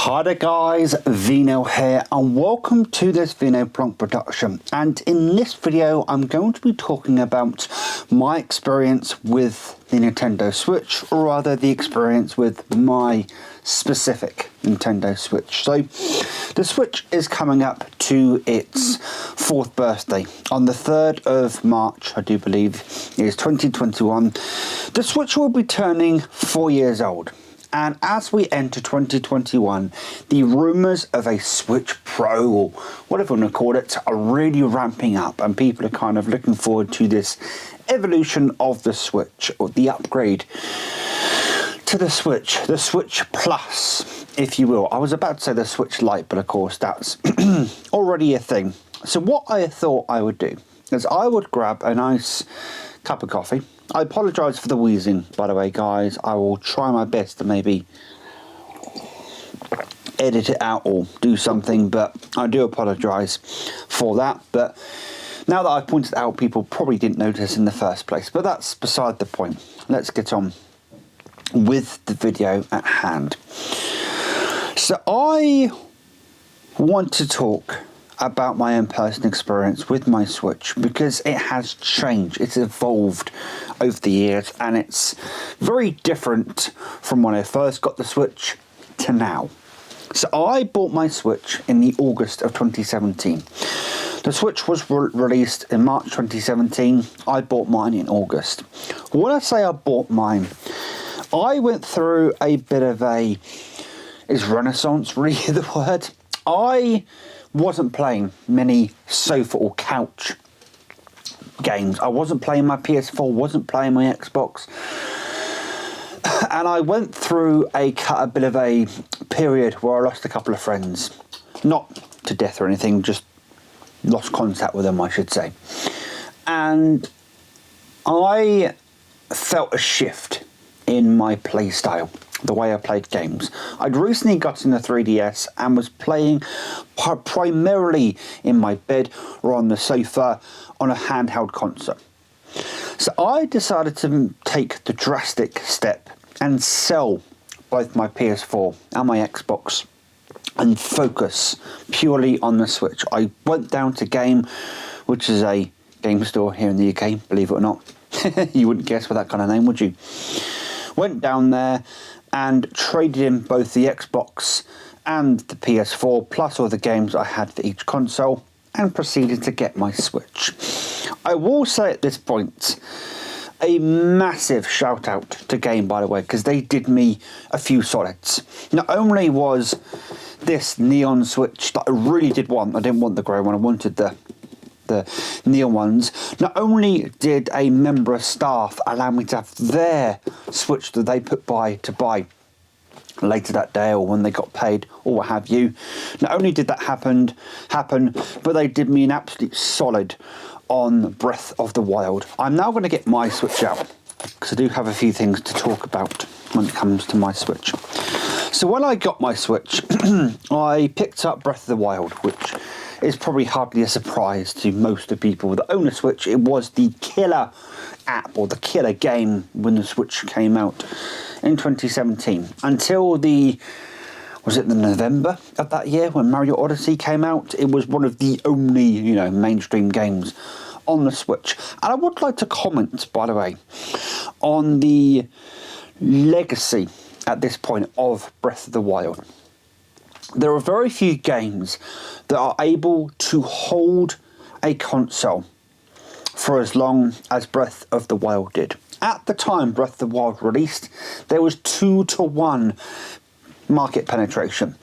Hi there guys, Vino here and welcome to this Vino Plonk production, and in this video I'm going to be talking about my experience with the Nintendo Switch, or rather the experience with my specific Nintendo Switch. So the Switch is coming up to its 4th birthday on the 3rd of March, I do believe is 2021. The Switch will be turning 4 years old. And as we enter 2021, the rumours of a Switch Pro, or whatever you want to call it, are really ramping up, and people are kind of looking forward to this evolution of the Switch, or the upgrade to the Switch Plus, if you will. I was about to say the Switch Lite, but of course that's already a thing. So what I thought I would do is I would grab a nice cup of coffee. I apologise for the wheezing, by the way, guys. I will try my best to maybe edit it out or do something, but I do apologise for that. But now that I've pointed it out, people probably didn't notice in the first place. But that's beside the point. Let's get on with the video at hand. So I want to talk about my own personal experience with my Switch, because it has changed, it's evolved over the years, and it's very different from when I first got the Switch to now. So I bought my Switch in the August of 2017. The Switch was released in March 2017. I bought mine in August. When I say I bought mine, I went through a bit of a, is renaissance really the word? I wasn't playing many sofa or couch games. I wasn't playing my PS4, wasn't playing my Xbox. And I went through a bit of a period where I lost a couple of friends. Not to death or anything, just lost contact with them, I should say. And I felt a shift in my play style, the way I played games. I'd recently gotten a 3DS and was playing primarily in my bed or on the sofa on a handheld console. So I decided to take the drastic step and sell both my PS4 and my Xbox and focus purely on the Switch. I went down to Game, which is a game store here in the UK, believe it or not. You wouldn't guess with that kind of name, would you? Went down there and traded in both the Xbox and the PS4, plus all the games I had for each console, and proceeded to get my Switch. I will say at this point, a massive shout out to Game, by the way, because they did me a few solids. Not only was this neon Switch that I really did want, I didn't want the grey one, I wanted the neon ones. Not only did a member of staff allow me to have their Switch that they put by to buy later that day or when they got paid or what have you, not only did that happen, but they did me an absolute solid on Breath of the Wild. I'm now going to get my Switch out, because I do have a few things to talk about when it comes to my Switch. So when I got my Switch, I picked up Breath of the Wild, which is probably hardly a surprise to most of the people that own a Switch. It was the killer app or the killer game when the Switch came out in 2017. Until was it the November of that year when Mario Odyssey came out? It was one of the only, mainstream games on the Switch. And I would like to comment, by the way, on the legacy at this point of Breath of the Wild. There are very few games that are able to hold a console for as long as Breath of the Wild did. At the time Breath of the Wild released, there was 2-to-1 market penetration.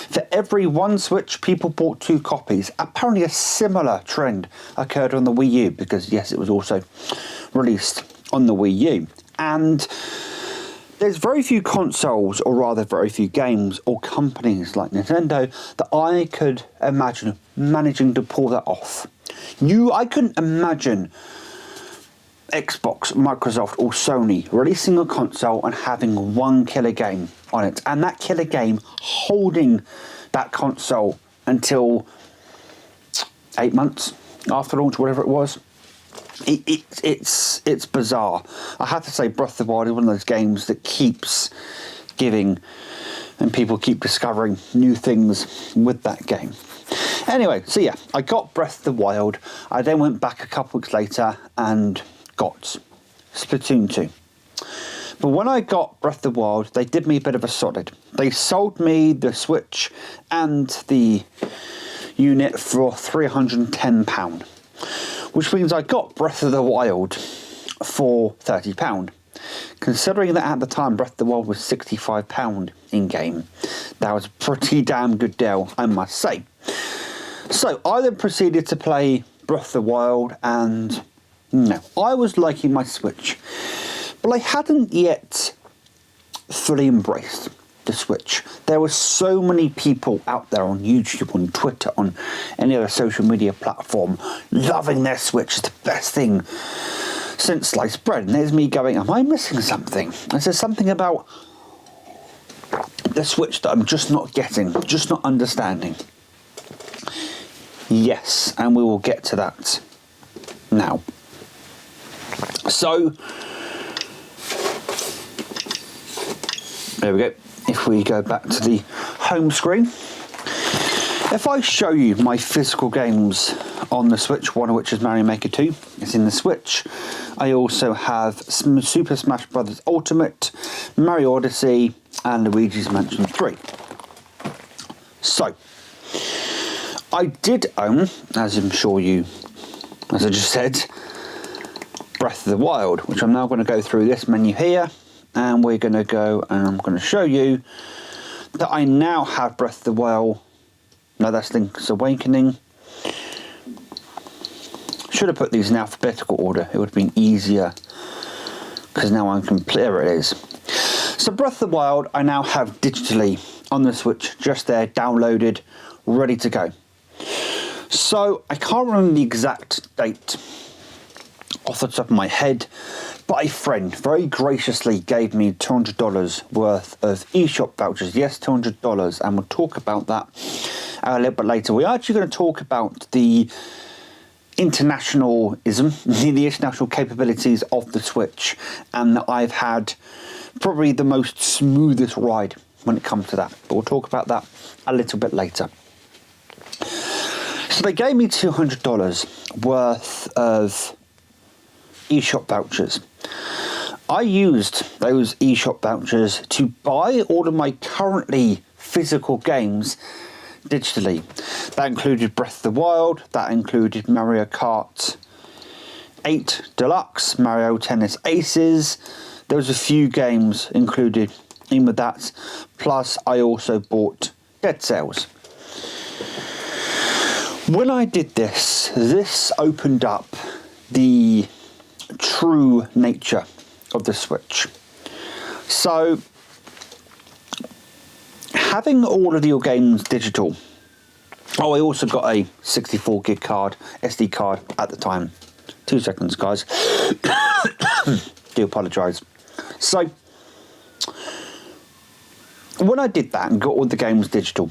For every one Switch, people bought 2 copies. Apparently a similar trend occurred on the Wii U, because yes, it was also released on the Wii U. And there's very few consoles, or rather very few games or companies like Nintendo, that I could imagine managing to pull that off. I couldn't imagine Xbox, Microsoft or Sony releasing a console and having one killer game on it, and that killer game holding that console until 8 months after launch, whatever it was. It's bizarre. I have to say, Breath of the Wild is one of those games that keeps giving And people keep discovering new things with that game. Anyway, so yeah, I got Breath of the Wild. I then went back a couple weeks later and got Splatoon 2. But when I got Breath of the Wild, they did me a bit of a solid. They sold me the Switch and the unit for £310, which means I got Breath of the Wild for £30. Considering that at the time Breath of the Wild was £65 in game, that was a pretty damn good deal, I must say. So I then proceeded to play Breath of the Wild, and no, I was liking my Switch, but I hadn't yet fully embraced the Switch. There were so many people out there on YouTube, on Twitter, on any other social media platform loving their Switch. It's the best thing since sliced bread. And there's me going, am I missing something? Is there something about the Switch that I'm just not getting, just not understanding? Yes, and we will get to that now. So, there we go. If we go back to the home screen, if I show you my physical games on the Switch, one of which is Mario Maker 2, it's in the Switch. I also have Super Smash Bros. Ultimate, Mario Odyssey, and Luigi's Mansion 3. So, I did own, as I'm sure you, as I just said, Breath of the Wild, which I'm now going to go through this menu here, and we're going to go and I'm going to show you that I now have Breath of the Wild. No, that's Link's Awakening. Should have put these in alphabetical order. It would have been easier because now I'm complete. There it is. So Breath of the Wild I now have digitally on the Switch, just there, downloaded, ready to go. So I can't remember the exact date off the top of my head, but a friend very graciously gave me $200 worth of eShop vouchers. Yes, $200, and we'll talk about that a little bit later. We're actually going to talk about the internationalism, the international capabilities of the Switch, and that I've had probably the most smoothest ride when it comes to that. But we'll talk about that a little bit later. So they gave me $200 worth of eShop vouchers. I used those eShop vouchers to buy all of my currently physical games digitally. That included Breath of the Wild, that included Mario Kart 8 Deluxe, Mario Tennis Aces. There was a few games included in with that. Plus, I also bought Dead Cells. When I did this, this opened up the true nature of the Switch. So, having all of your games digital. Oh, I also got a 64 gig card, SD card at the time. 2 seconds, guys. Do apologise. So, when I did that and got all the games digital,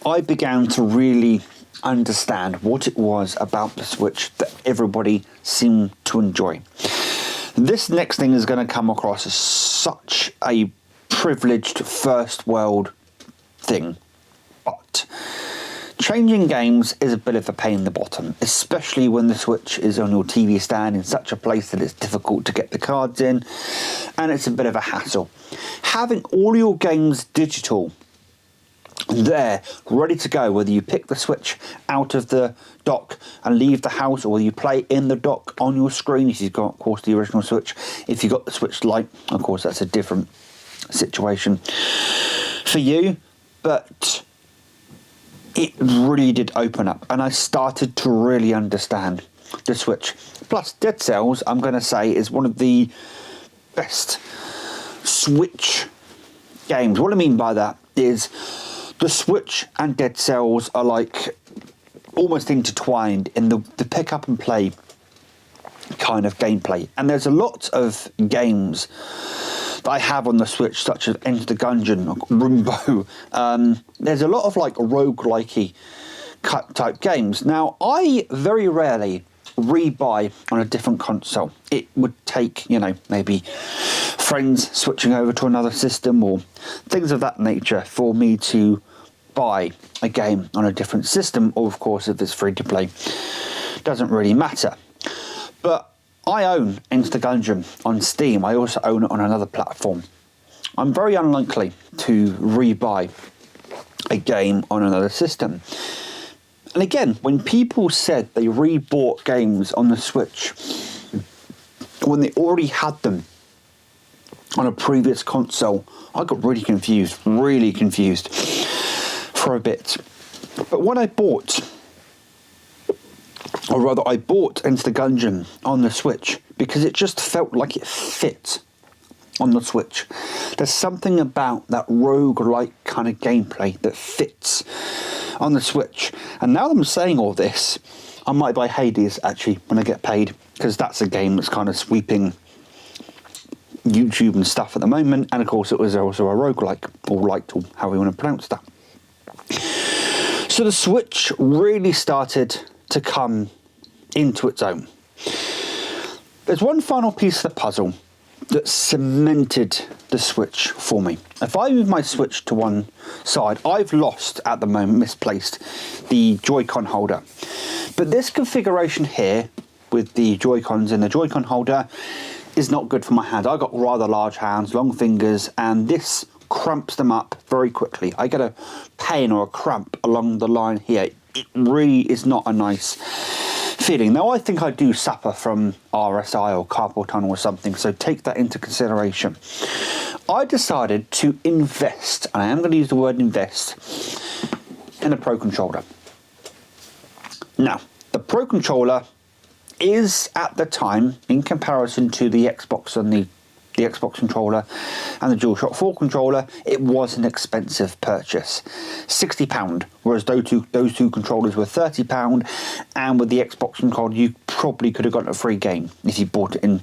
I began to really understand what it was about the Switch that everybody seemed to enjoy. This next thing is going to come across as such a privileged first world thing, but changing games is a bit of a pain in the bottom, especially when the Switch is on your TV stand in such a place that it's difficult to get the cards in, and it's a bit of a hassle. Having all your games digital there, ready to go, whether you pick the Switch out of the dock and leave the house, or whether you play in the dock on your screen if you've got, of course, the original Switch. If you've got the Switch Lite, of course, that's a different situation for you, but it really did open up, and I started to really understand the Switch. Plus, Dead Cells, I'm going to say, is one of the best Switch games. What I mean by that is the Switch and Dead Cells are like almost intertwined in the pick up and play kind of gameplay. And there's a lot of games that I have on the Switch, such as Enter the Gungeon, Rumbo. There's a lot of like roguelike type games. Now, I very rarely rebuy on a different console. It would take, you know, maybe friends switching over to another system or things of that nature for me to buy a game on a different system, or of course if it's free to play, doesn't really matter. But I own Enter the Gungeon on Steam. I also own it on another platform. I'm very unlikely to rebuy a game on another system. And again, when people said they rebought games on the Switch when they already had them on a previous console, I got really confused for a bit. But when I bought, or rather I bought Enter the Gungeon on the Switch because it just felt like it fit on the Switch. There's something about that roguelike kind of gameplay that fits on the Switch. And now that I'm saying all this, I might buy Hades actually when I get paid, because that's a game that's kind of sweeping YouTube and stuff at the moment. And of course it was also a roguelike, or liked, or how we want to pronounce that. So the Switch really started to come into its own. There's one final piece of the puzzle that cemented the Switch for me. If I move my Switch to one side, I've lost, at the moment, misplaced, the Joy-Con holder. But this configuration here, with the Joy-Cons in the Joy-Con holder, is not good for my hands. I've got rather large hands, long fingers, and this cramps them up very quickly. I get a pain or a cramp along the line here. It really is not a nice feeling. Now, I think I do suffer from RSI or carpal tunnel or something, so take that into consideration. I decided to invest, and I am going to use the word invest, in a Pro Controller. Now, the Pro Controller is, at the time, in comparison to the Xbox and the Xbox controller and the DualShock 4 controller, it was an expensive purchase. £60, whereas those two controllers were £30, and with the Xbox controller you probably could have gotten a free game if you bought it in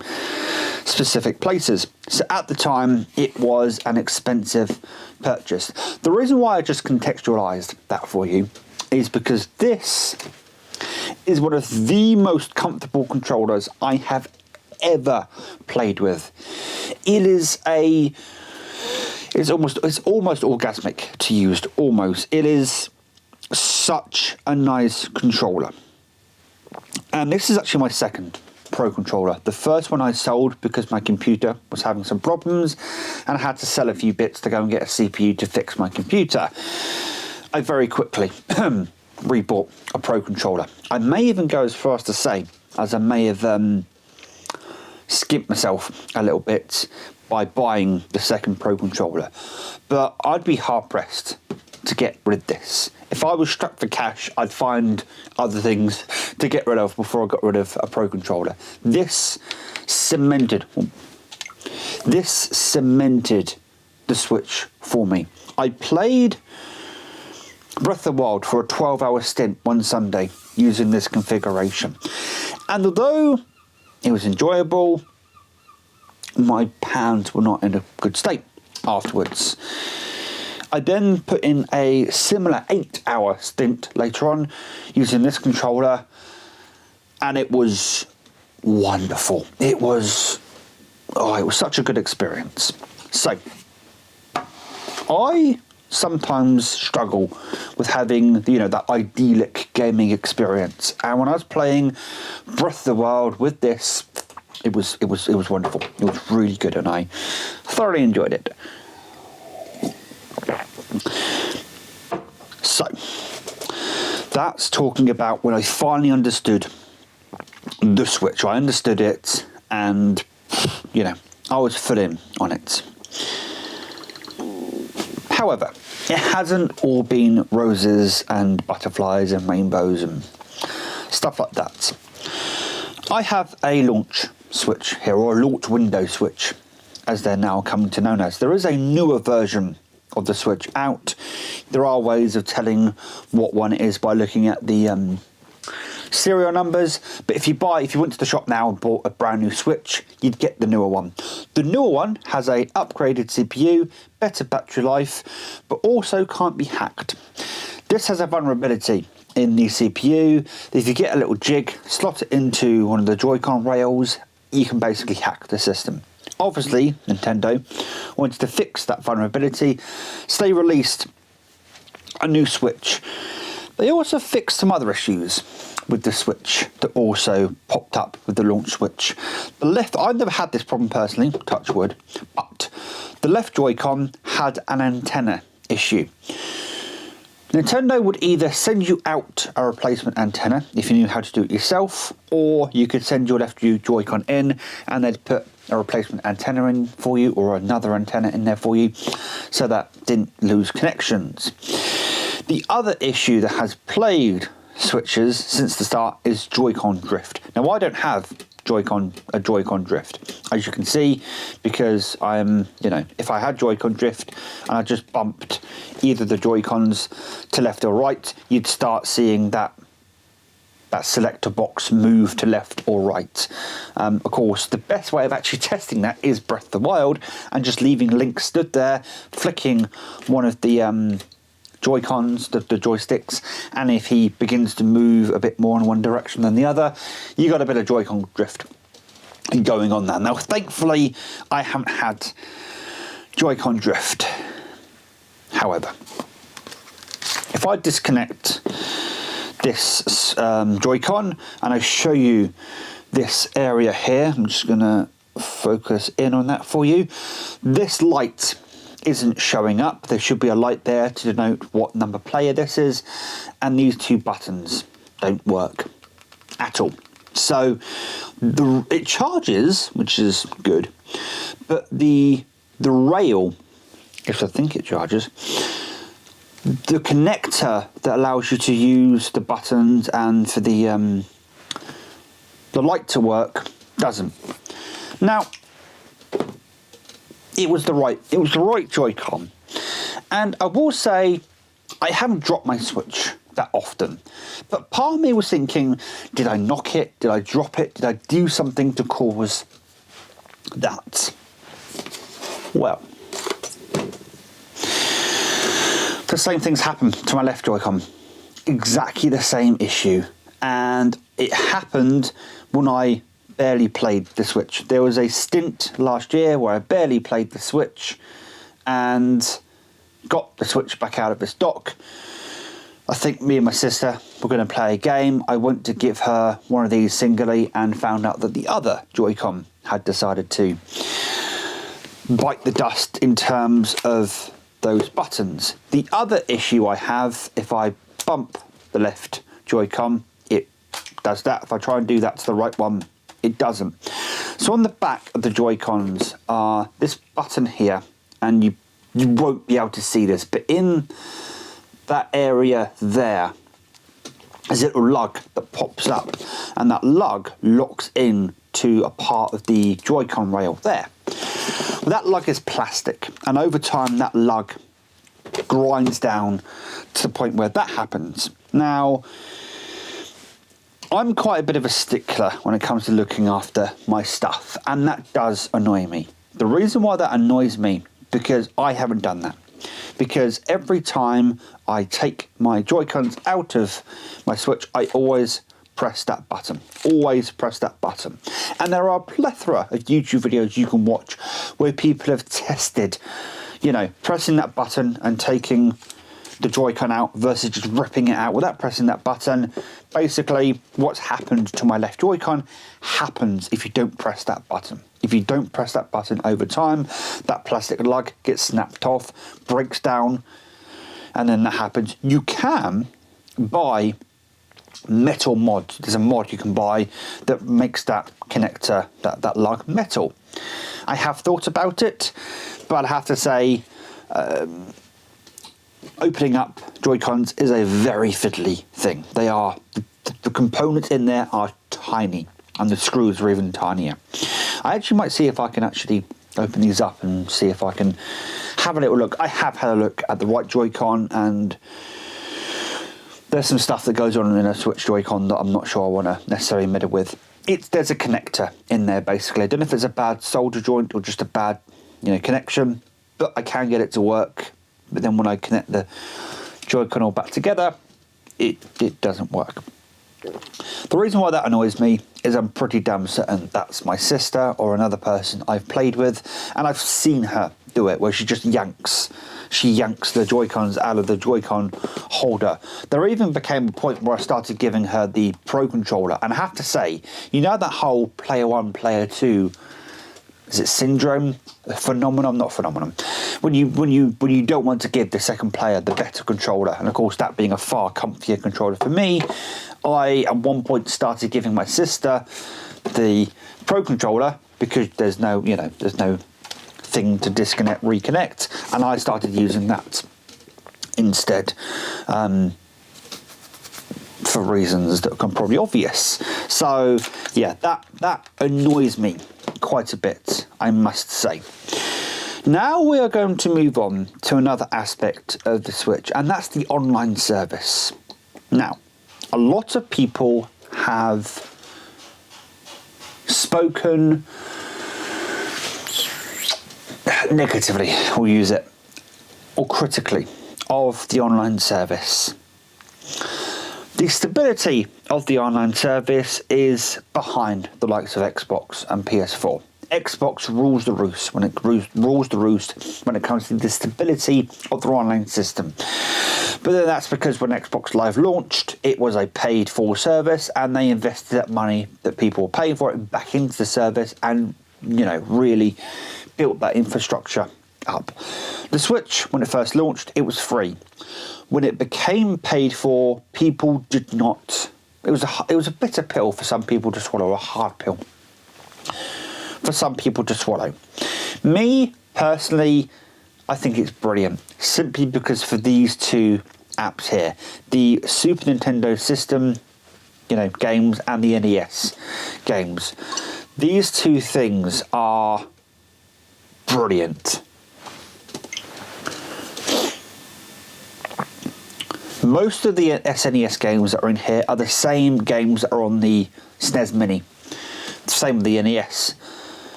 specific places. So at the time it was an expensive purchase. The reason why I just contextualized that for you is because this is one of the most comfortable controllers I have ever played with. It's almost orgasmic to use. Almost. It is such a nice controller. And this is actually my second Pro Controller. The first one I sold because my computer was having some problems and I had to sell a few bits to go and get a CPU to fix my computer. I very quickly rebought a Pro Controller. I may even go as far as to say, as I may have skimped myself a little bit by buying the second Pro Controller, but I'd be hard pressed to get rid of this. If I was strapped for cash, I'd find other things to get rid of before I got rid of a Pro Controller. This cemented the Switch for me. I played Breath of the Wild for a 12-hour stint one Sunday using this configuration, and although it was enjoyable, my hands were not in a good state afterwards. I then put in a similar 8-hour stint later on using this controller, and it was wonderful. It was such a good experience. So I sometimes struggle with having, that idyllic gaming experience, and when I was playing Breath of the Wild with this, it was wonderful. It was really good, and I thoroughly enjoyed it. So that's talking about when I finally understood the Switch. I understood it, and I was full in on it. However, it hasn't all been roses and butterflies and rainbows and stuff like that. I have a launch Switch here, or a launch window Switch, as they're now coming to known as. There is a newer version of the Switch out. There are ways of telling what one it is by looking at the serial numbers, but if you went to the shop now and bought a brand new Switch, you'd get the newer one. The newer one has a upgraded CPU, better battery life, but also can't be hacked. This has a vulnerability in the CPU. If you get a little jig, slot it into one of the Joy-Con rails, you can basically hack the system. Obviously, Nintendo wanted to fix that vulnerability, so they released a new Switch. They also fixed some other issues with the Switch that also popped up with the launch Switch. The left, I've never had this problem personally, touch wood, but the left Joy-Con had an antenna issue. Nintendo would either send you out a replacement antenna if you knew how to do it yourself, or you could send your left Joy-Con in and they'd put a replacement antenna in for you, or another antenna in there for you, so that didn't lose connections. The other issue that has plagued Switches since the start is Joy-Con drift. Now, I don't have a Joy-Con drift, as you can see, because I'm, if I had Joy-Con drift and I just bumped either the Joy-Cons to left or right, you'd start seeing that selector box move to left or right. Of course, the best way of actually testing that is Breath of the Wild and just leaving Link stood there, flicking one of the Joy-Cons, the joysticks, and if he begins to move a bit more in one direction than the other, you got a bit of Joy-Con drift going on there. Now, thankfully, I haven't had Joy-Con drift. However, if I disconnect this Joy-Con and I show you this area here, I'm just going to focus in on that for you. This light isn't showing up. There should be a light there to denote what number player this is, and these two buttons don't work at all. So it charges, which is good, but the rail, if I think it charges, the connector that allows you to use the buttons and for the light to work doesn't. Now, it was the right Joy-Con, and I will say I haven't dropped my Switch that often, but part of me was thinking, did I knock it? Did I drop it? Did I do something to cause that? Well, the same things happened to my left Joy-Con. Exactly the same issue, and it happened when I barely played the Switch. There was a stint last year where I barely played the Switch and got the Switch back out of its dock. I think me and my sister were going to play a game. I went to give her one of these singly and found out that the other Joy-Con had decided to bite the dust in terms of those buttons. The other issue I have, if I bump the left Joy-Con, it does that. If I try and do that to the right one, it doesn't. So on the back of the Joy-Cons are this button here, and you won't be able to see this, but in that area there is a little lug that pops up, and that lug locks in to a part of the Joy-Con rail there. Well, that lug is plastic, and over time that lug grinds down to the point where that happens. Now, I'm quite a bit of a stickler when it comes to looking after my stuff, and that does annoy me. The reason why that annoys me, because I haven't done that. Because every time I take my Joy-Cons out of my Switch, I always press that button. Always press that button. And there are a plethora of YouTube videos you can watch where people have tested, pressing that button and taking the Joy-Con out versus just ripping it out without pressing that button. Basically, what's happened to my left Joy-Con happens if you don't press that button. If you don't press that button over time, that plastic lug gets snapped off, breaks down, and then that happens. You can buy metal mods. There's a mod you can buy that makes that connector, that lug, metal. I have thought about it, but I have to say, opening up Joy-Cons is a very fiddly thing. They are, the components in there are tiny, and the screws are even tinier. I actually might see if I can actually open these up and see if I can have a little look. I have had a look at the right Joy-Con, and there's some stuff that goes on in a Switch Joy-Con that I'm not sure I want to necessarily meddle with. There's a connector in there, basically. I don't know if it's a bad solder joint or just a bad, connection, but I can get it to work. But then when I connect the Joy-Con all back together, it doesn't work. The reason why that annoys me is I'm pretty damn certain that's my sister or another person I've played with, and I've seen her do it, where she just yanks the Joy-Cons out of the Joy-Con holder. There even became a point where I started giving her the Pro Controller, and I have to say, you know that whole player 1, player 2, is it syndrome? Phenomenon? Not phenomenon. When you don't want to give the second player the better controller, and of course that being a far comfier controller for me, I at one point started giving my sister the Pro Controller because there's no thing to disconnect, reconnect, and I started using that instead. For reasons that are probably obvious. So yeah, that annoys me quite a bit, I must say. Now we are going to move on to another aspect of the Switch, and that's the online service. Now, a lot of people have spoken negatively, we'll use it, or critically, of the online service. The stability of the online service is behind the likes of Xbox and PS4. Xbox rules the roost when it comes to the stability of their online system. But then that's because when Xbox Live launched, it was a paid-for service, and they invested that money that people were paying for it back into the service, and really built that infrastructure up. The Switch, when it first launched, it was free. When it became paid for, people did not. It was a bitter pill for some people to swallow, a hard pill for some people to swallow. Me personally, I think it's brilliant, simply because for these two apps here, the Super Nintendo system, games, and the NES games, these two things are brilliant. Most of the SNES games that are in here are the same games that are on the SNES Mini. Same with the NES.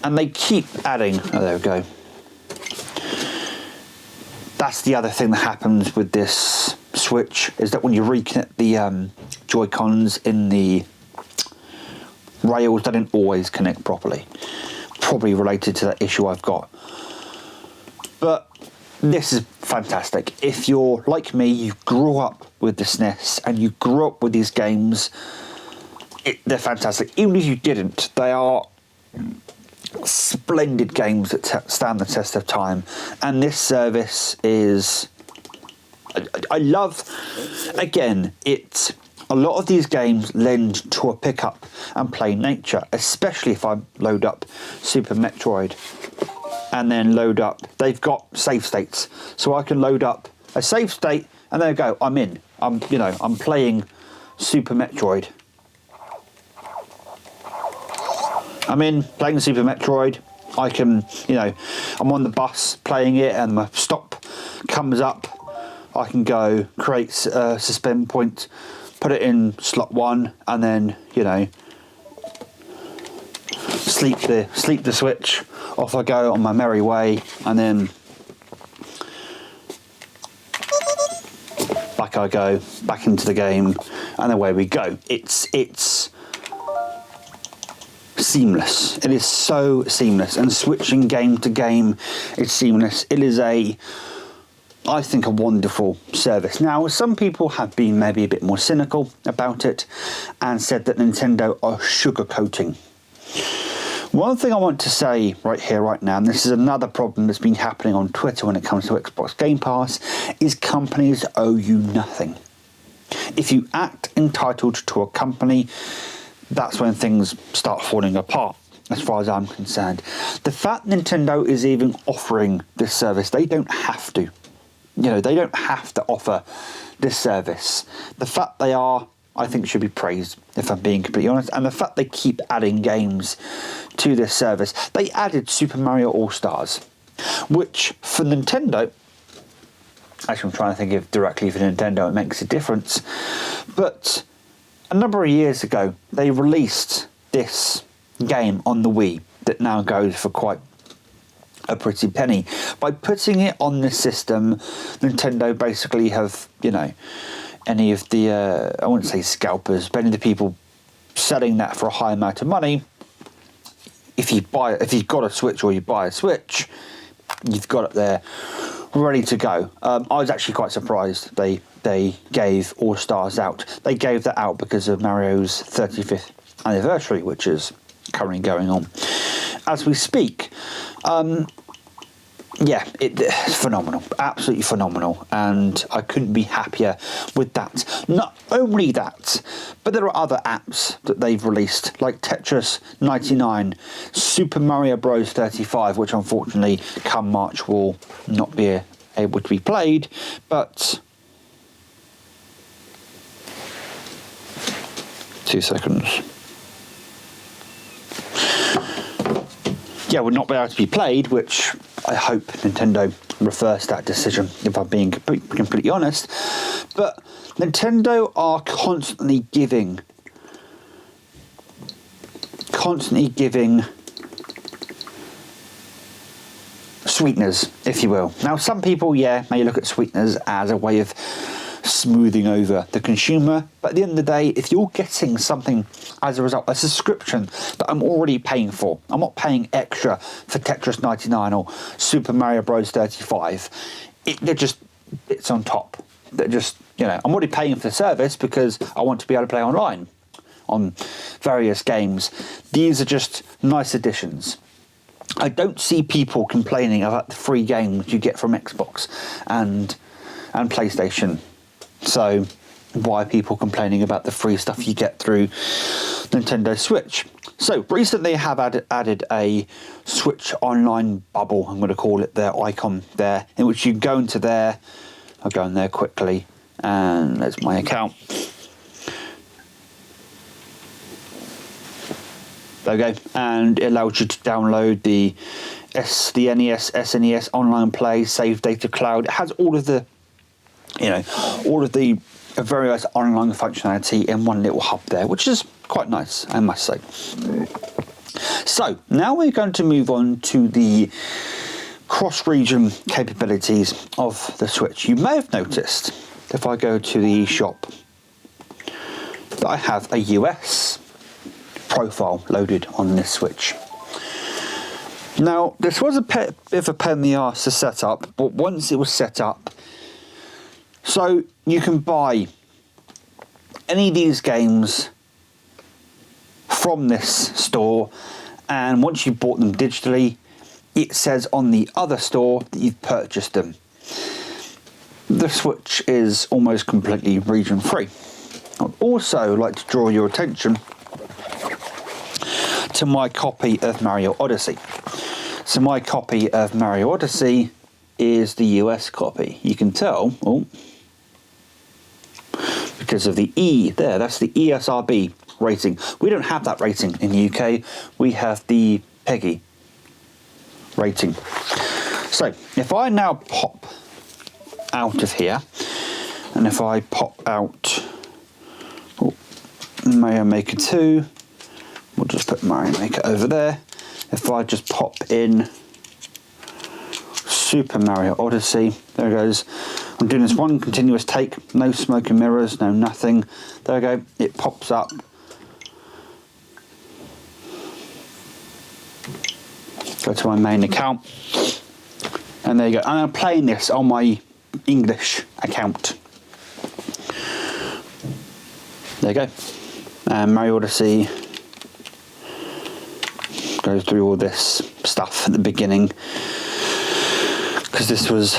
And they keep adding. Oh, there we go. That's the other thing that happens with this Switch, is that when you reconnect the Joy-Cons in the rails, they don't always connect properly. Probably related to that issue I've got. But this is fantastic. If you're like me, you grew up with the SNES and you grew up with these games, they're fantastic. Even if you didn't, they are splendid games that stand the test of time. And this service is... I love... Again, a lot of these games lend to a pick-up and play nature, especially if I load up Super Metroid and then load up, they've got save states, so I can load up a save state and there we go, I'm in. I'm playing Super Metroid. I'm in, playing Super Metroid. I can, I'm on the bus playing it and my stop comes up. I can go create a suspend point, put it in slot 1 and then, sleep the Switch. Off I go on my merry way, and then back I go, back into the game, and away we go. It's seamless. It is so seamless, and switching game to game is seamless. It is I think, a wonderful service. Now, some people have been maybe a bit more cynical about it and said that Nintendo are sugarcoating. One thing I want to say right here, right now, and this is another problem that's been happening on Twitter when it comes to Xbox Game Pass, is companies owe you nothing. If you act entitled to a company, that's when things start falling apart, as far as I'm concerned. The fact Nintendo is even offering this service, they don't have to. They don't have to offer this service. The fact they are, I think, should be praised, if I'm being completely honest. And the fact they keep adding games to this service. They added Super Mario All-Stars, which for Nintendo, actually I'm trying to think if directly for Nintendo it makes a difference, but a number of years ago they released this game on the Wii that now goes for quite a pretty penny. By putting it on the system, Nintendo basically have, any of the, I wouldn't say scalpers, but any of the people selling that for a high amount of money, if you've got a Switch or you buy a Switch, you've got it there ready to go. I was actually quite surprised they gave All Stars out. They gave that out because of Mario's 35th anniversary, which is currently going on as we speak. Yeah, it's phenomenal, absolutely phenomenal, and I couldn't be happier with that. Not only that, but there are other apps that they've released, like Tetris 99, Super Mario Bros 35, which unfortunately come March will not be able to be played, but 2 seconds. Yeah, will not be able to be played, which I hope Nintendo reverse that decision, if I'm being completely honest. But Nintendo are constantly giving sweeteners, if you will. Now, some people, may look at sweeteners as a way of smoothing over the consumer, but at the end of the day, if you're getting something as a result, a subscription that I'm already paying for, I'm not paying extra for Tetris 99 or Super Mario Bros 35, they're just bits on top. They're just, I'm already paying for the service because I want to be able to play online on various games. These are just nice additions. I don't see people complaining about the free games you get from Xbox and PlayStation. So why are people complaining about the free stuff you get through Nintendo Switch? So recently I have added a Switch online bubble, I'm going to call it, their icon there, in which you go into there. I'll go in there quickly, and there's my account. There we go, and it allows you to download the NES, SNES online play, save data cloud. It has all of the various online functionality in one little hub there, which is quite nice, I must say. So now we're going to move on to the cross-region capabilities of the Switch. You may have noticed, if I go to the eShop, that I have a US profile loaded on this Switch. Now, this was a bit of a pain in the arse to set up, but once it was set up, so you can buy any of these games from this store, and once you've bought them digitally, it says on the other store that you've purchased them. The Switch is almost completely region free. I'd also like to draw your attention to my copy of Mario Odyssey. So my copy of Mario Odyssey is the US copy. You can tell, because of the E there, that's the ESRB rating. We don't have that rating in the UK, we have the PEGI rating. So if I now pop out of here, and if I pop out Mario Maker 2, we'll just put Mario Maker over there. If I just pop in Super Mario Odyssey, there it goes. I'm doing this one continuous take, no smoke and mirrors, no nothing. There we go, it pops up. Go to my main account, and there you go. And I'm playing this on my English account. There you go. And Mario Odyssey goes through all this stuff at the beginning, because this was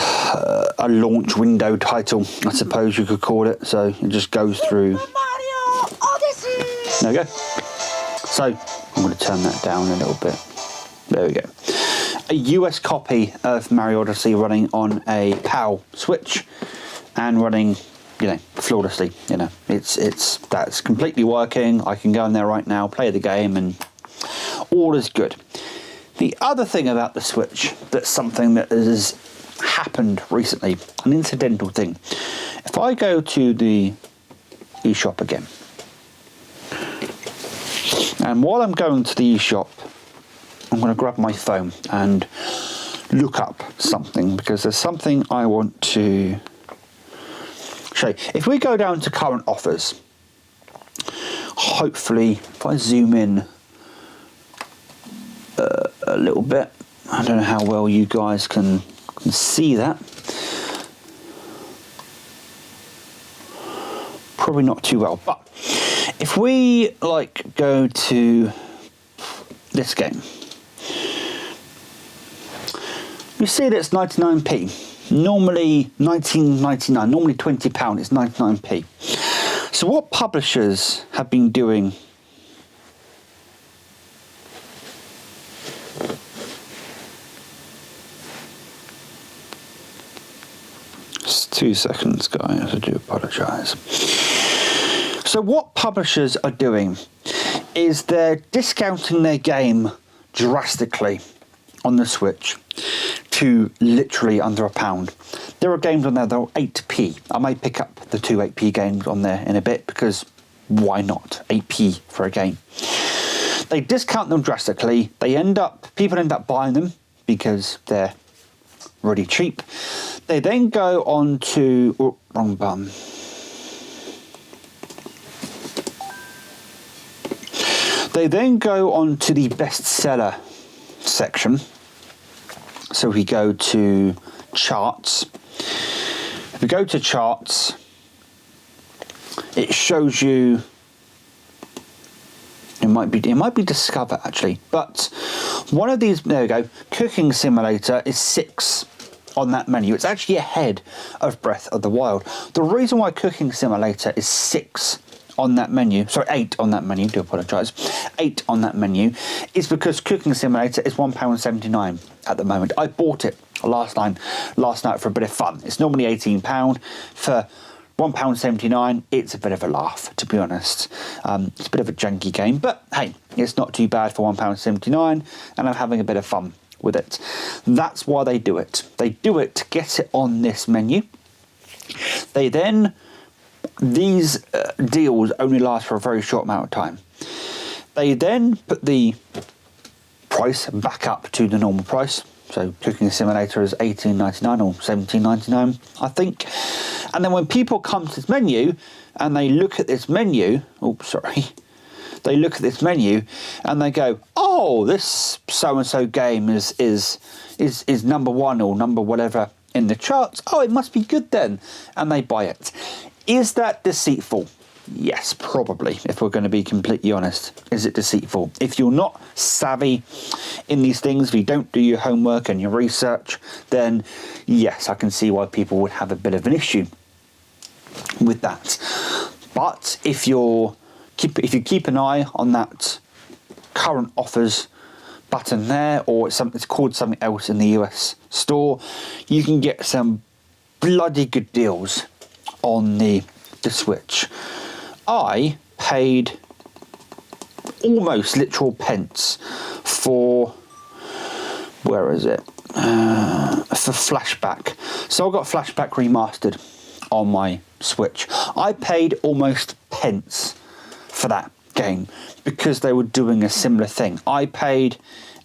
a launch window title, I suppose you could call it. So it just goes through. Mario Odyssey. There we go. So I'm going to turn that down a little bit. There we go. A US copy of Mario Odyssey running on a PAL Switch and running, flawlessly. That's completely working. I can go in there right now, play the game, and all is good. The other thing about the Switch, that's something that has happened recently, an incidental thing. If I go to the eShop again, and while I'm going to the eShop, I'm going to grab my phone and look up something, because there's something I want to actually, if we go down to current offers, hopefully, if I zoom in a little bit, I don't know how well you guys can see that. Probably not too well, but if we like go to this game, you see that it's 99p. Normally 19.99, normally £20, it's 99p. So what publishers have been doing just 2 seconds, guys, I do apologise. So what publishers are doing is they're discounting their game drastically on the Switch to literally under £1. There are games on there that are 8p. I may pick up the 2 8p games on there in a bit because why not? 8p for a game. They discount them drastically. People end up buying them because they're really cheap. They then go on to, wrong button. They then go on to the bestseller section. So we go to charts. If we go to charts, it shows you. It might be Discover actually, but one of these. There we go. Cooking Simulator is 6 on that menu. It's actually ahead of Breath of the Wild. The reason why Cooking Simulator is 6 on that menu, sorry, 8 on that menu, do apologise, 8 on that menu, is because Cooking Simulator is £1.79 at the moment. I bought it last night for a bit of fun. It's normally £18 for £1.79. It's a bit of a laugh, to be honest. It's a bit of a janky game, but hey, it's not too bad for £1.79, and I'm having a bit of fun with it. That's why they do it. They do it to get it on this menu. They then These deals only last for a very short amount of time. They then put the price back up to the normal price. So Cooking Simulator is $18.99 or $17.99, I think. And then when people come to this menu and they look at this menu, they look at this menu and they go, "Oh, this so-and-so game is number 1 or number whatever in the charts. Oh, it must be good then," and they buy it. Is that deceitful? Yes, probably, if we're going to be completely honest. Is it deceitful? If you're not savvy in these things, if you don't do your homework and your research, then yes, I can see why people would have a bit of an issue with that. But if you keep an eye on that current offers button there, or it's called something else in the US store, you can get some bloody good deals on the Switch. I paid almost literal pence for, where is it? For Flashback. So I got Flashback remastered on my Switch. I paid almost pence for that game because they were doing a similar thing. I paid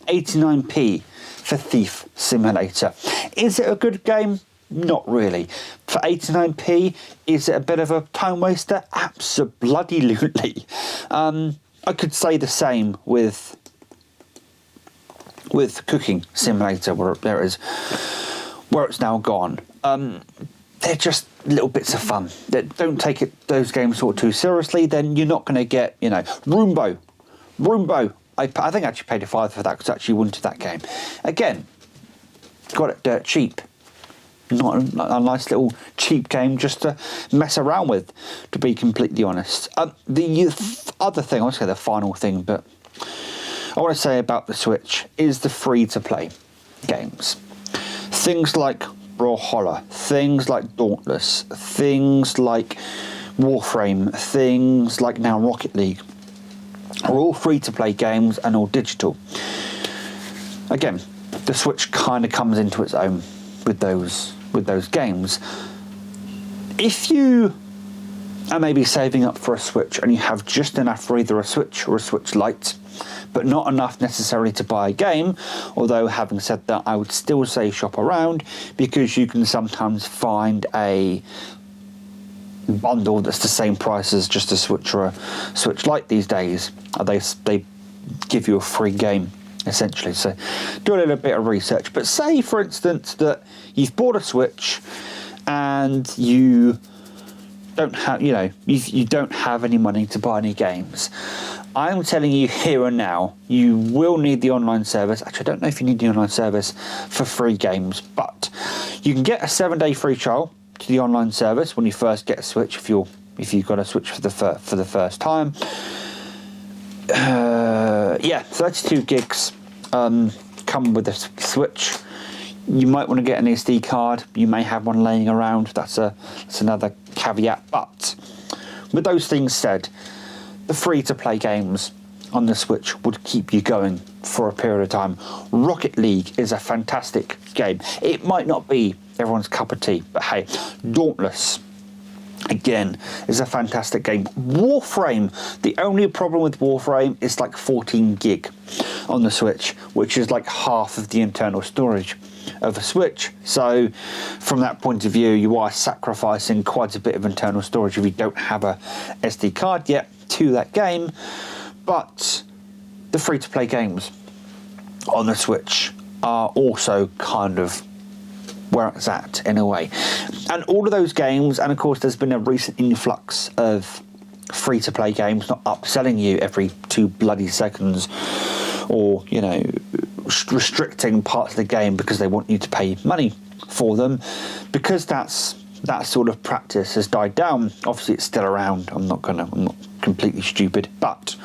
89p for Thief Simulator. Is it a good game? Not really. For 89p, is it a bit of a time waster? Absolutely. I could say the same with Cooking Simulator, where it's now gone. They're just little bits of fun. Don't take those games sort of too seriously. Then you're not going to get, Roombo. I think I actually paid a $5 for that because I actually wanted that game. Again, got it dirt cheap. Not a nice little cheap game just to mess around with, to be completely honest. The other thing, I want to say the final thing, but I want to say about the Switch is the free-to-play games. Things like Brawlhalla, things like Dauntless, things like Warframe, things like now Rocket League are all free-to-play games and all digital. Again, the Switch kind of comes into its own with those games. If you are maybe saving up for a Switch and you have just enough for either a Switch or a Switch Lite, but not enough necessarily to buy a game, although having said that, I would still say shop around, because you can sometimes find a bundle that's the same price as just a Switch or a Switch Lite these days. They give you a free game essentially. So do a little bit of research. But say, for instance, that you've bought a Switch and you don't have, you don't have any money to buy any games. I'm telling you here and now, you will need the online service. Actually, I don't know if you need the online service for free games, but you can get a 7-day free trial to the online service when you first get a Switch. If you've got a Switch for the first time, 32 gigs come with a Switch. You might want to get an SD card. You may have one laying around. That's another caveat. But with those things said, the free-to-play games on the Switch would keep you going for a period of time. Rocket League is a fantastic game. It might not be everyone's cup of tea, but hey, Dauntless, again, is a fantastic game. Warframe, the only problem with Warframe is like 14 gig on the Switch, which is like half of the internal storage of a Switch. So from that point of view, you are sacrificing quite a bit of internal storage if you don't have a SD card yet to that game. But the free-to-play games on the Switch are also kind of where it's at in a way. And all of those games, and of course there's been a recent influx of free-to-play games not upselling you every 2 bloody seconds, or restricting parts of the game because they want you to pay money for them. Because that sort of practice has died down. Obviously it's still around. I'm not completely stupid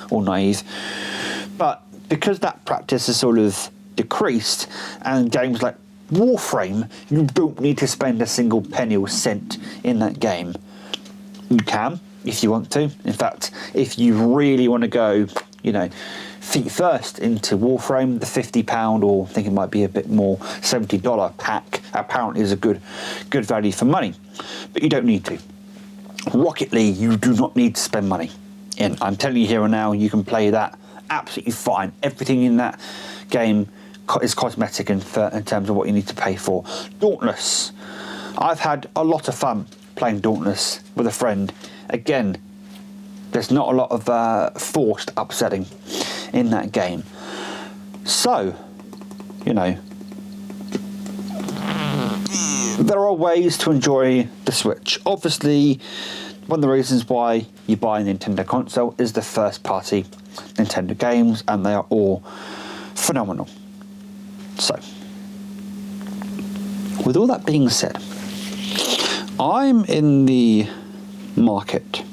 or naive, but because that practice has sort of decreased, and games like Warframe, you don't need to spend a single penny or cent in that game. You can if you want to. In fact, if you really want to go, feet first into Warframe, the £50, or I think it might be a bit more, $70 pack apparently is a good value for money, but you don't need to. Rocket League, you do not need to spend money in. I'm telling you here and now, you can play that absolutely fine. Everything in that game is cosmetic in terms of what you need to pay for. Dauntless, I've had a lot of fun playing Dauntless with a friend. Again, there's not a lot of forced upsetting in that game. So, there are ways to enjoy the Switch. Obviously, one of the reasons why you buy a Nintendo console is the first party Nintendo games, and they are all phenomenal. So, with all that being said, I'm in the market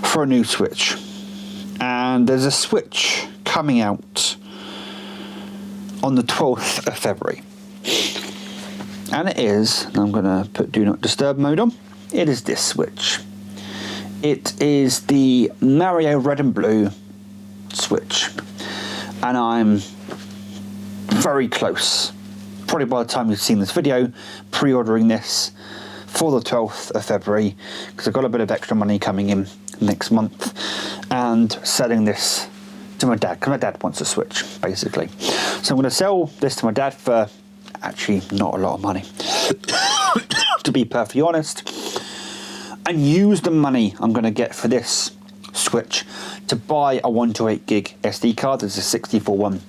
for a new Switch, and there's a Switch coming out on the 12th of February, and it is, and I'm going to put Do Not Disturb mode on, it is this Switch. It is the Mario Red and Blue Switch, and I'm very close, probably by the time you've seen this video, pre-ordering this for the 12th of February, because I've got a bit of extra money coming in next month, and selling this to my dad, because my dad wants a Switch, basically. So I'm going to sell this to my dad for actually not a lot of money, to be perfectly honest, and use the money I'm going to get for this Switch to buy a 128 gig SD card. There's a 64 one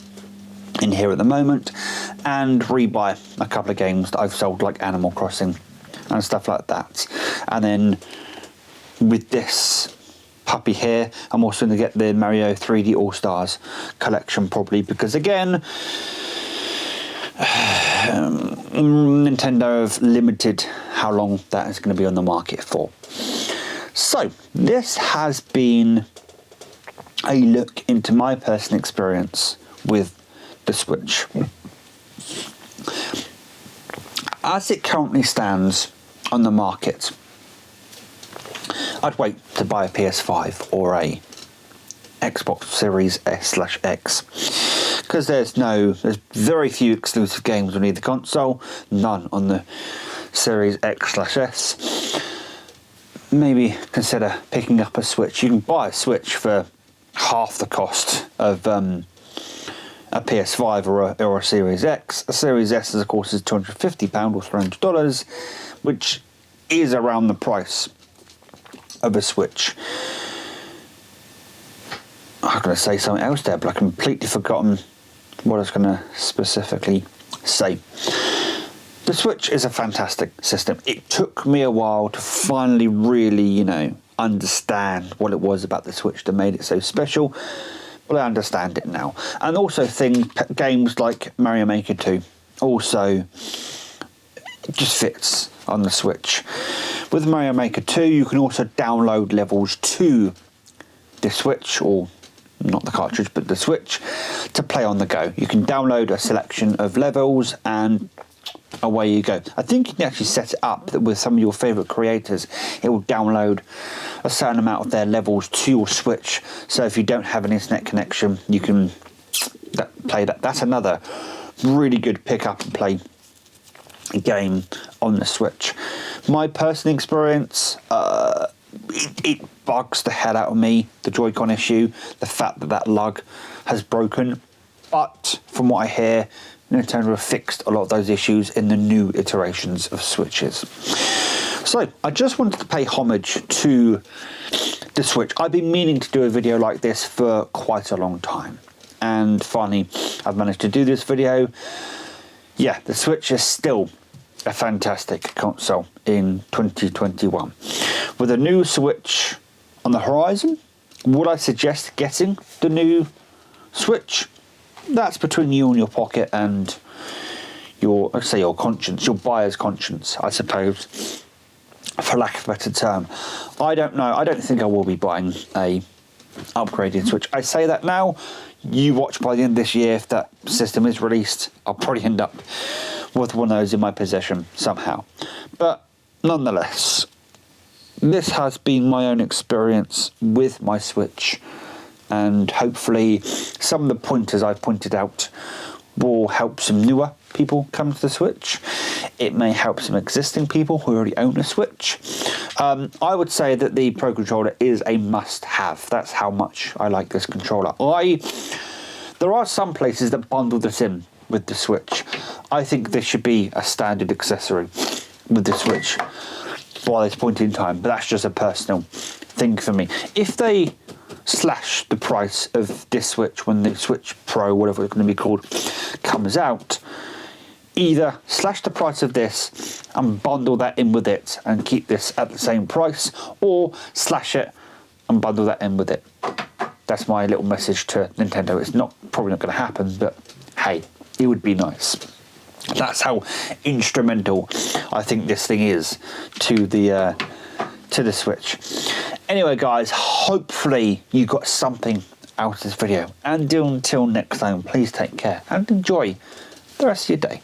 in here at the moment, and rebuy a couple of games that I've sold, like Animal Crossing and stuff like that. And then with this puppy here, I'm also going to get the Mario 3D All-Stars collection, probably, because again, Nintendo have limited how long that is going to be on the market for. So this has been a look into my personal experience with the Switch. As it currently stands on the market, I'd wait to buy a PS5 or a Xbox Series S/X, because there's very few exclusive games on either console, none on the Series X/S. Maybe consider picking up a Switch. You can buy a Switch for half the cost of a PS5 or a Series X. A Series S, of course, is £250 or $300, which is around the price of a Switch. I'm going to say something else there, but I've completely forgotten what I was going to specifically say. The Switch is a fantastic system. It took me a while to finally really, understand what it was about the Switch that made it so special, but I understand it now. And also games like Mario Maker 2 also just fits on the Switch. With Mario Maker 2, you can also download levels to the Switch, or not the cartridge, but the Switch, to play on the go. You can download a selection of levels and away you go. I think you can actually set it up that with some of your favourite creators, it will download a certain amount of their levels to your Switch. So if you don't have an internet connection, you can play that. That's another really good pick up and play game on the Switch. My personal experience, it bugs the hell out of me, the Joy-Con issue, the fact that lug has broken. But from what I hear, Nintendo have fixed a lot of those issues in the new iterations of Switches. So I just wanted to pay homage to the Switch. I've been meaning to do a video like this for quite a long time, and finally I've managed to do this video. Yeah, the Switch is still a fantastic console in 2021. With a new Switch on the horizon, would I suggest getting the new Switch? That's between you and your pocket and your conscience, your buyer's conscience, I suppose, for lack of a better term. I don't know. I don't think I will be buying a upgraded Switch. I say that now. You watch by the end of this year, if that system is released, I'll probably end up with one of those in my possession somehow. But nonetheless, this has been my own experience with my Switch, and hopefully some of the pointers I've pointed out will help some newer people come to the Switch. It may help some existing people who already own a Switch. I would say that the Pro Controller is a must-have. That's how much I like this controller. There are some places that bundle this in with the Switch. I think this should be a standard accessory with the Switch by this point in time, but that's just a personal thing for me. If they slash the price of this Switch when the Switch Pro, whatever it's going to be called, comes out, either slash the price of this and bundle that in with it and keep this at the same price, or slash it and bundle that in with it. That's my little message to Nintendo. It's probably not going to happen, but hey, it would be nice. That's how instrumental I think this thing is to the Switch. Anyway, guys, hopefully you got something out of this video. And until next time, please take care and enjoy the rest of your day.